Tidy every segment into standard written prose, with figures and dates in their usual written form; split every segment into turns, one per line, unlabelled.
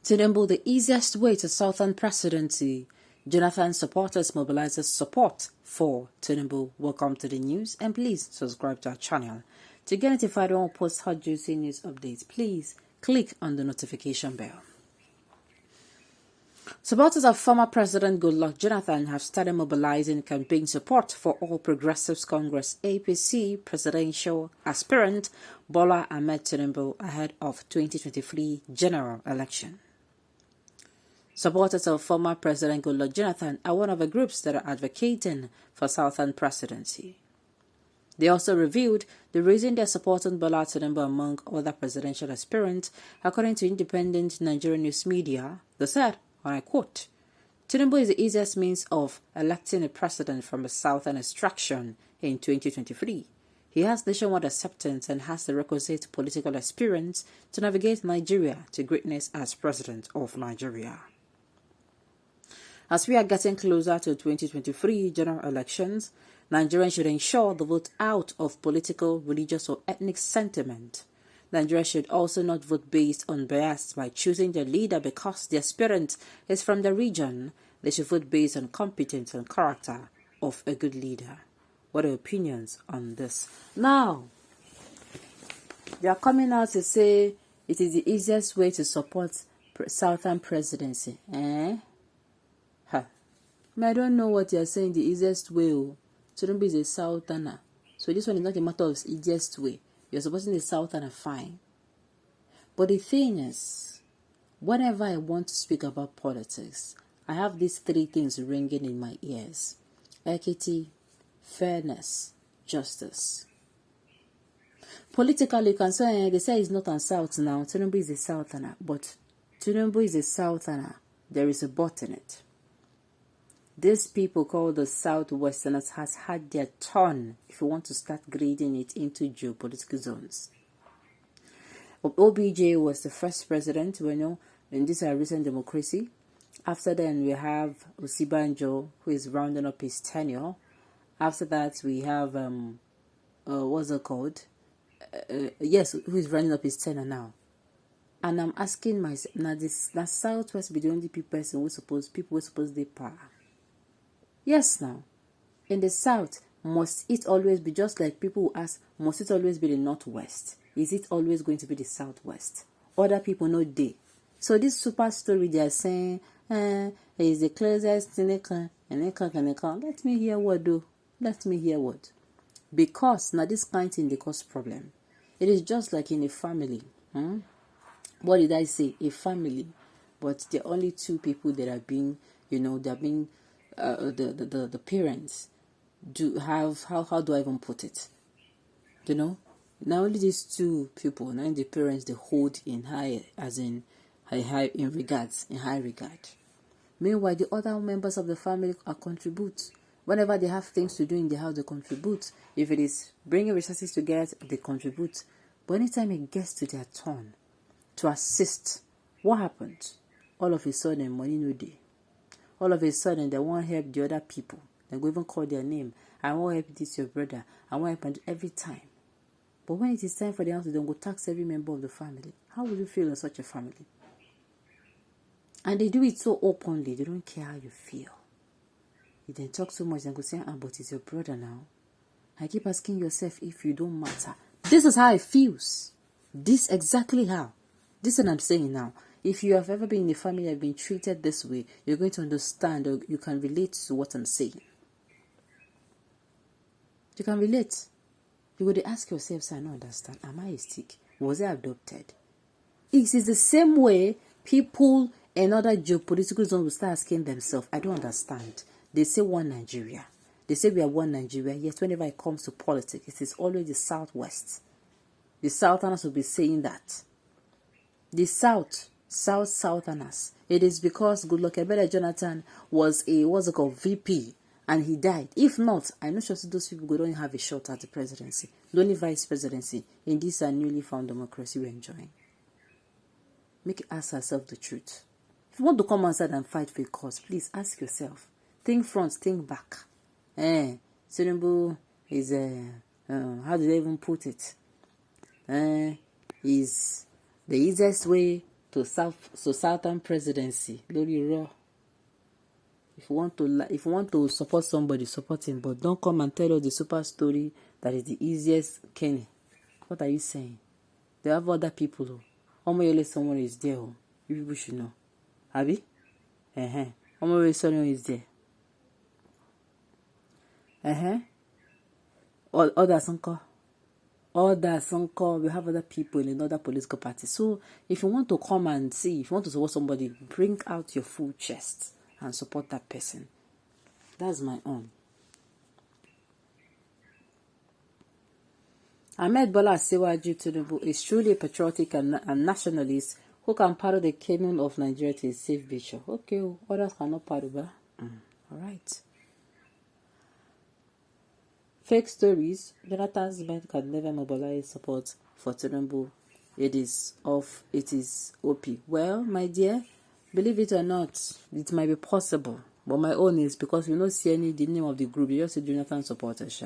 Tinubu, the easiest way to Southern Presidency. Jonathan supporters mobilizes support for Tinubu. Welcome to the news and please subscribe to our channel. To get notified when we post hot juicy news updates, please click on the notification bell. Supporters of former President Goodluck Jonathan have started mobilizing campaign support for All Progressives Congress APC presidential aspirant Bola Ahmed Tinubu ahead of 2023 general election. Supporters of former President Goodluck Jonathan are one of the groups that are advocating for Southern Presidency. They also revealed the reason they're supporting Bola Tinubu among other presidential aspirants, according to independent Nigerian news media. They said, and I quote, Tinubu is the easiest means of electing a president from a Southern extraction in 2023. He has nationwide acceptance and has the requisite political experience to navigate Nigeria to greatness as president of Nigeria. As we are getting closer to 2023 general elections, Nigerians should ensure the vote out of political, religious, or ethnic sentiment. Nigerians should also not vote based on bias by choosing their leader because the aspirant is from the region. They should vote based on competence and character of a good leader. What are your opinions on this? Now, they are coming out to say it is the easiest way to support Southern Presidency. I don't know what you are saying, the easiest way. Tinubu is a Southerner. So this one is not a matter of easiest way. You're supposing the Southerner, fine. But the thing is, whenever I want to speak about politics, I have these three things ringing in my ears. Equity, fairness, justice. Politically, you can say, they say it's not on South now. Tinubu is a Southerner. But Tinubu is a Southerner. There is a but in it. These people called the Southwesterners has had their turn if you want to start grading it into geopolitical zones. OBJ was the first president, in this recent democracy. After then, we have Osibanjo, who is rounding up his tenure. After that, we have, what's it called? Who is rounding up his tenure now. And I'm asking myself, now Southwest be the only person who suppose they power. Yes, now, in the South, must it always be just like people who ask, must it always be the Northwest? Is it always going to be the Southwest? Other people know they. So this super story they are saying, is the closest thing they can, and they can. Let me hear what though. Let me hear what. Because now this kind of thing they cause problem. It is just like in a family. What did I say? A family. But there are only two people that are being, they're being the parents do have how do I even put it? Now only these two people, now the parents they hold in high regard. Meanwhile, the other members of the family are contribute. Whenever they have things to do in the house, they contribute. If it is bringing resources together, they contribute. But anytime it gets to their turn to assist, what happens? All of a sudden, money no day. All of a sudden, they won't help the other people. They go even call their name. I won't help this your brother. I won't help every time. But when it is time for the house, they don't go tax every member of the family. How would you feel in such a family? And they do it so openly. They don't care how you feel. You then talk so much and go say, but it's your brother now. I keep asking yourself if you don't matter. This is how it feels. This exactly how. This is what I'm saying now. If you have ever been in a family that have been treated this way, you're going to understand or you can relate to what I'm saying. You can relate. You would ask yourself, I don't understand. Am I a stick? Was I adopted? It is the same way people in other geopolitical zones will start asking themselves, I don't understand. They say one Nigeria. They say we are one Nigeria. Yet whenever it comes to politics, it is always the Southwest. The Southerners will be saying that. The Southerners. It is because Goodluck Jonathan was a VP and he died. If not, I know sure those people don't have a shot at the presidency, the only vice presidency in this newly found democracy we're enjoying. Make it ask yourself the truth. If you want to come outside and fight for a cause, please ask yourself. Think front, think back. Tinubu is how do they even put it? Is the easiest way to Southern Presidency. Lori Raw. If you want to support somebody, support him, but don't come and tell us the super story that is the easiest Kenny. What are you saying? They have other people. Omoyele someone is there. You people should know. Abi? Omoyele someone is there. Others uncle. We have other people in other political parties. So if you want to come and see, if you want to support somebody, bring out your full chest and support that person. That's my own. Ahmed Bola Tinubu is truly a patriotic and nationalist who can paddle the canoe of Nigeria to a safe beach. Okay, others cannot paddle, but all right. Fake stories. Jonathan's men can never mobilize support for Tinubu. It is OP. Well, my dear, believe it or not, it might be possible. But my own is because we don't see the name of the group. You just see Jonathan supporters.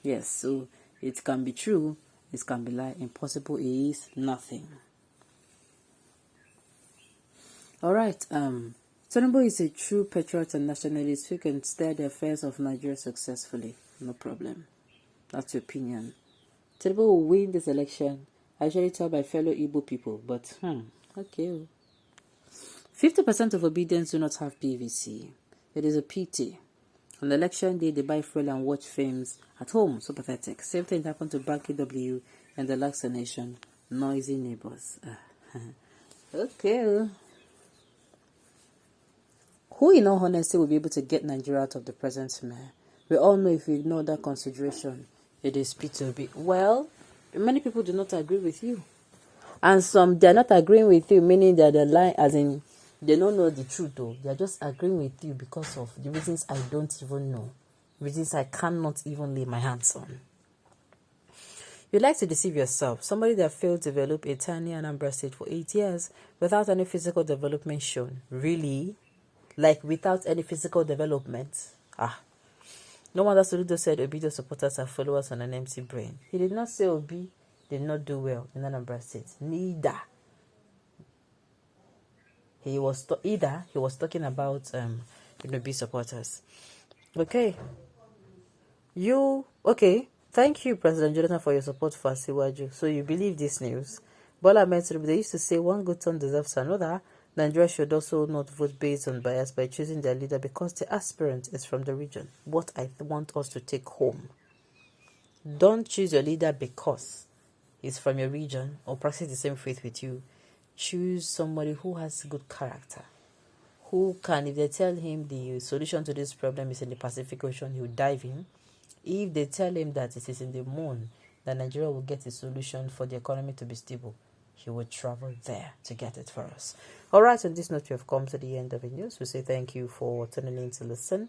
Yes, so it can be true. It can be lie. Impossible is nothing. All right. Tinubu is a true patriot and nationalist who can steer the affairs of Nigeria successfully. No problem. That's your opinion. Tinubu will win this election. I usually tell my fellow Igbo people, but okay. 50% of Obedience do not have PVC. It is a pity. On election day, they buy fuel and watch films at home. So pathetic. Same thing happened to Bank KW and the Laxa Nation. Noisy neighbors. Okay. Who in all honesty will be able to get Nigeria out of the present mess? We all know if we ignore that consideration, it is P2B. Well, many people do not agree with you. And some, they are not agreeing with you, meaning that they're lying, as in, they don't know the truth though. They are just agreeing with you because of the reasons I don't even know. Reasons I cannot even lay my hands on. You like to deceive yourself. Somebody that failed to develop a tiny Anambra state for 8 years without any physical development shown. Really? Like without any physical development? No wonder Soludo said Obido supporters are followers on an empty brain. He did not say Obi did not do well in Anambra State. Neither. He was talking about Obi supporters. Okay. Thank you, President Jonathan, for your support for Asiwaju. So you believe this news? Bola Ahmed Tinubu, they used to say one good turn deserves another. Nigeria should also not vote based on bias by choosing their leader because the aspirant is from the region. What I want us to take home. Don't choose your leader because he's from your region or practice the same faith with you. Choose somebody who has good character. Who can, if they tell him the solution to this problem is in the Pacific Ocean, he will dive in. If they tell him that it is in the moon, that Nigeria will get a solution for the economy to be stable, he will travel there to get it for us. All right, on this note, we have come to the end of the news. We say thank you for tuning in to listen.